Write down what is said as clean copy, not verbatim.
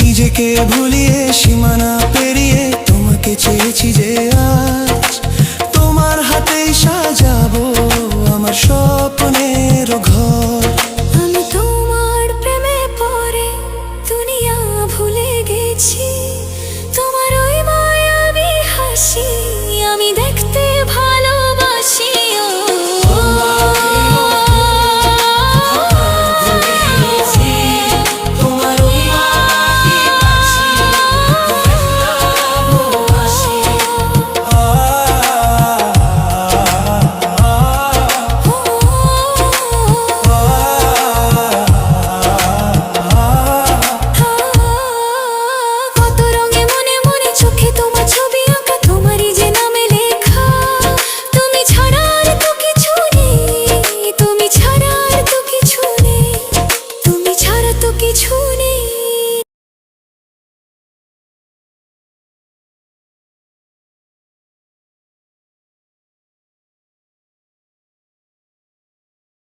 নিজেকে ভুলিয়ে সীমানা পেরিয়ে তোমাকে চেয়েছি যে আজ তোমার হাতেই সাজাবো আমার স্বপ্নের ঘর। আমি তোমার প্রেমে পড়ে দুনিয়া ভুলে গেছি।